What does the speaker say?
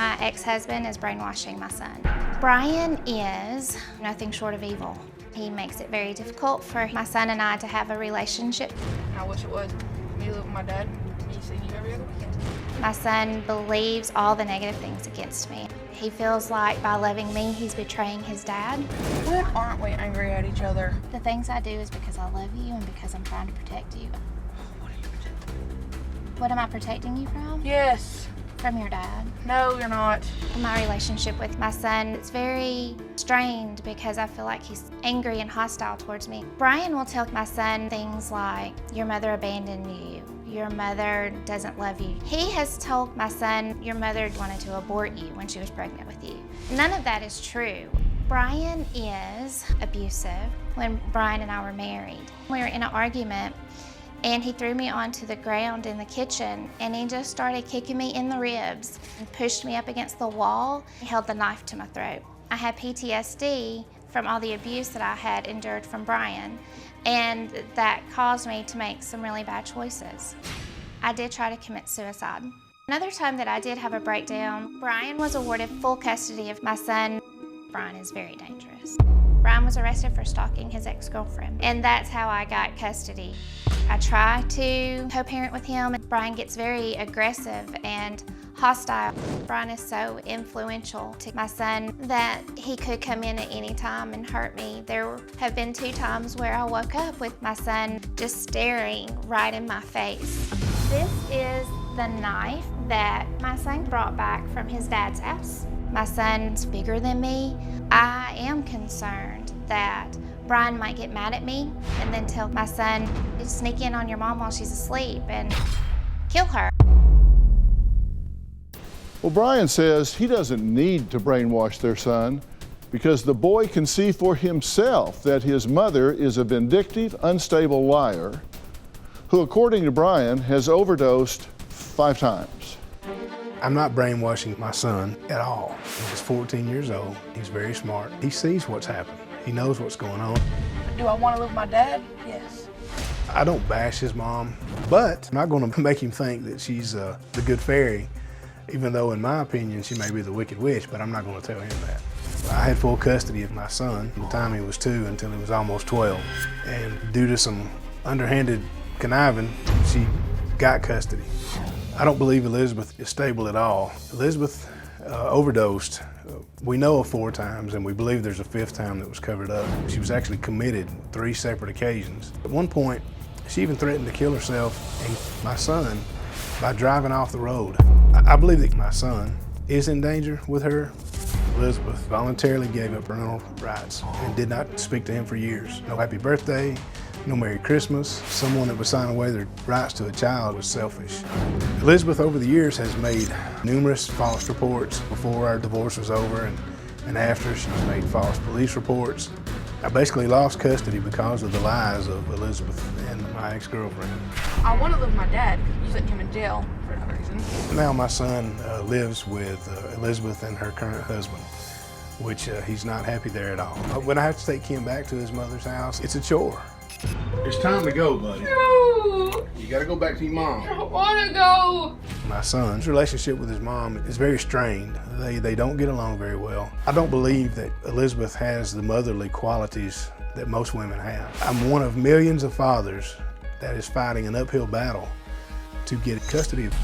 my ex-husband is brainwashing my son. Brian is nothing short of evil. He makes it very difficult for my son and I to have a relationship. I wish it was me living with my dad, me seeing you every other weekend. My son believes all the negative things against me. He feels like by loving me, he's betraying his dad. When aren't we angry at each other? The things I do is because I love you and because I'm trying to protect you. What are you protecting? What am I protecting you from? Yes. From your dad. No, you're not. My relationship with my son, it's very strained because I feel like he's angry and hostile towards me. Brian will tell my son things like, your mother abandoned you. Your mother doesn't love you. He has told my son, your mother wanted to abort you when she was pregnant with you. None of that is true. Brian is abusive. When Brian and I were married, we were in an argument and he threw me onto the ground in the kitchen and he just started kicking me in the ribs and pushed me up against the wall. He held the knife to my throat. I had PTSD from all the abuse that I had endured from Brian, and that caused me to make some really bad choices. I did try to commit suicide. Another time that I did have a breakdown, Brian was awarded full custody of my son. Brian is very dangerous. Brian was arrested for stalking his ex-girlfriend, and that's how I got custody. I try to co-parent with him. Brian gets very aggressive and hostile. Brian is so influential to my son that he could come in at any time and hurt me. There have been 2 times where I woke up with my son just staring right in my face. This is the knife that my son brought back from his dad's house. My son's bigger than me. I am concerned that Brian might get mad at me and then tell my son to sneak in on your mom while she's asleep and kill her. Well, Brian says he doesn't need to brainwash their son because the boy can see for himself that his mother is a vindictive, unstable liar who, according to Brian, has overdosed 5 times. I'm not brainwashing my son at all. He's 14 years old. He's very smart. He sees what's happening. He knows what's going on. Do I want to live with my dad? Yes. I don't bash his mom, but I'm not going to make him think that she's the good fairy, even though in my opinion she may be the wicked witch, but I'm not going to tell him that. I had full custody of my son from the time he was 2 until he was almost 12. And due to some underhanded conniving, she got custody. I don't believe Elizabeth is stable at all. Elizabeth overdosed. We know of 4 times, and we believe there's a 5th time that was covered up. She was actually committed 3 separate occasions. At one point, she even threatened to kill herself and my son by driving off the road. I believe that my son is in danger with her. Elizabeth voluntarily gave up parental rights and did not speak to him for years. No happy birthday, no Merry Christmas. Someone that would sign away their rights to a child was selfish. Elizabeth, over the years, has made numerous false reports before our divorce was over and after. She's made false police reports. I basically lost custody because of the lies of Elizabeth and my ex-girlfriend. I want to live with my dad. You sent him in jail for another reason. Now my son lives with Elizabeth and her current husband, which he's not happy there at all. When I have to take Kim back to his mother's house, it's a chore. It's time to go, buddy. No! You gotta go back to your mom. I don't want to go! My son's relationship with his mom is very strained. They don't get along very well. I don't believe that Elizabeth has the motherly qualities that most women have. I'm one of millions of fathers that is fighting an uphill battle to get custody of